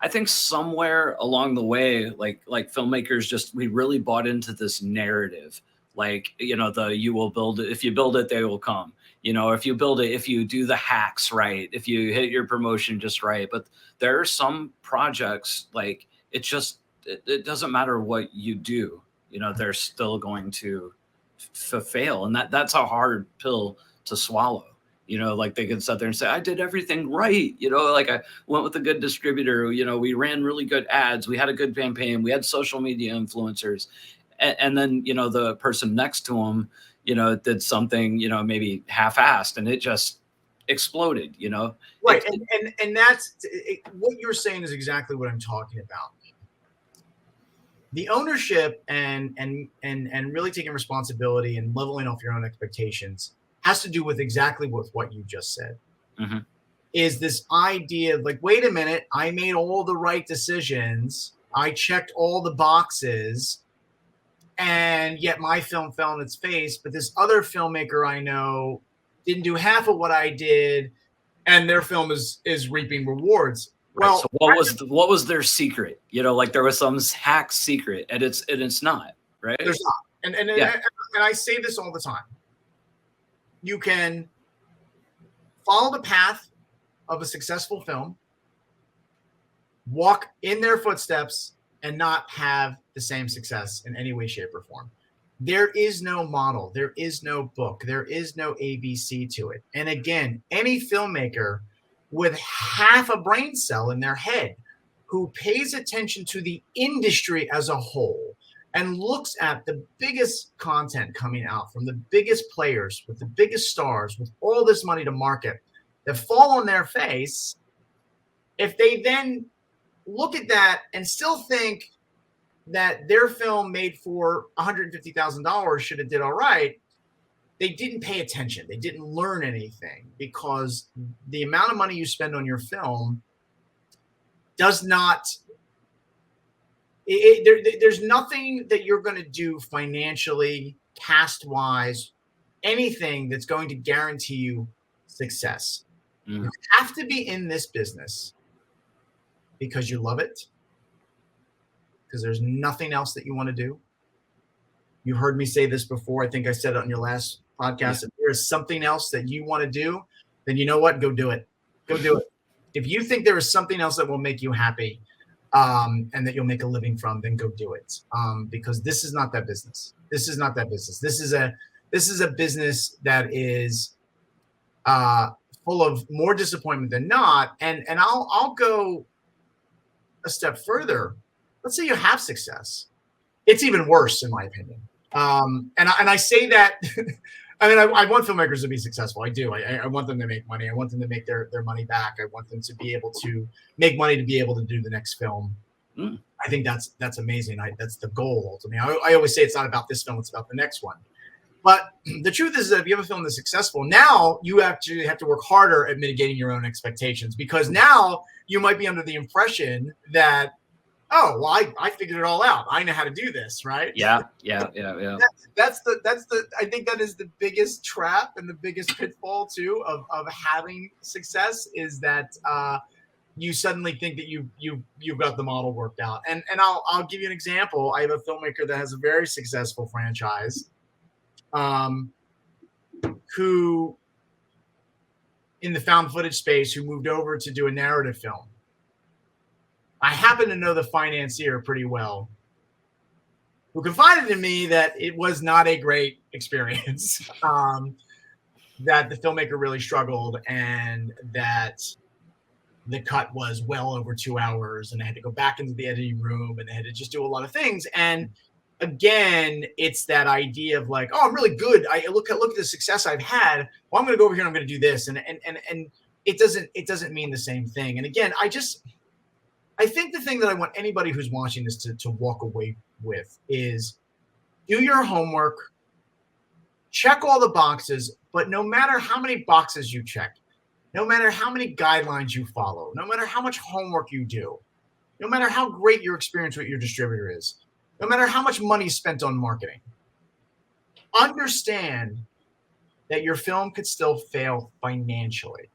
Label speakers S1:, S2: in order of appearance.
S1: I think somewhere along the way, like filmmakers we really bought into this narrative. Like, you will build it. If you build it, they will come. If you build it, if you do the hacks right, if you hit your promotion just right. But there are some projects, like, it doesn't matter what you do, they're still going to fail. And that's a hard pill to swallow. Like, they could sit there and say, I did everything right. Like, I went with a good distributor. We ran really good ads. We had a good campaign. We had social media influencers. And then, the person next to him, did something, maybe half-assed, and it just exploded,
S2: Right. And that's what you're saying is exactly what I'm talking about. The ownership and really taking responsibility and leveling off your own expectations has to do with exactly with what you just said.
S1: Mm-hmm.
S2: Is this idea of like, wait a minute, I made all the right decisions. I checked all the boxes, and yet my film fell on its face. But this other filmmaker I know didn't do half of what I did, and their film is reaping rewards.
S1: Right.
S2: Well,
S1: so what was their secret? Like, there was some hack secret, and it's not, right?
S2: There's not. And I say this all the time. You can follow the path of a successful film, walk in their footsteps, and not have the same success in any way, shape, or form. There is no model. There is no book. There is no ABC to it. And again, any filmmaker with half a brain cell in their head who pays attention to the industry as a whole and looks at the biggest content coming out from the biggest players with the biggest stars with all this money to market that fall on their face, if they then look at that and still think that their film made for $150,000 should have did all right, they didn't pay attention. They didn't learn anything, because the amount of money you spend on your film does not there's nothing that you're going to do financially, cast wise, anything that's going to guarantee you success. You have to be in this business because you love it, because there's nothing else that you want to do. You heard me say this before. I think I said it on your last podcast. If there's something else that you want to do, then you know what? Go do it. Go do it. If you think there is something else that will make you happy, and that you'll make a living from, then go do it. Because this is not that business. This is not that business. This is a business that is full of more disappointment than not. And I'll go a step further. Let's say you have success. It's even worse, in my opinion. And I say that. I mean, I want filmmakers to be successful. I do. I want them to make money. I want them to make their money back. I want them to be able to make money to be able to do the next film. I think that's amazing. That's the goal, ultimately. I always say it's not about this film, it's about the next one. But the truth is that if you have a film that's successful, now you actually have to work harder at mitigating your own expectations, because now you might be under the impression that, oh, well, I figured it all out. I know how to do this, right?
S1: Yeah.
S2: That's the. I think that is the biggest trap and the biggest pitfall too of having success, is that you suddenly think that you've got the model worked out. And I'll give you an example. I have a filmmaker that has a very successful franchise, who in the found footage space, who moved over to do a narrative film. I happen to know the financier pretty well, who confided in me that it was not a great experience, that the filmmaker really struggled, and that the cut was well over 2 hours, and they had to go back into the editing room, and they had to just do a lot of things. And again, it's that idea of like, oh, I'm really good. I look at the success I've had. Well, I'm going to go over here and I'm going to do this. And it doesn't mean the same thing. And again, I think the thing that I want anybody who's watching this to walk away with is, do your homework, check all the boxes, but no matter how many boxes you check, no matter how many guidelines you follow, no matter how much homework you do, no matter how great your experience with your distributor is, no matter how much money is spent on marketing, understand that your film could still fail financially.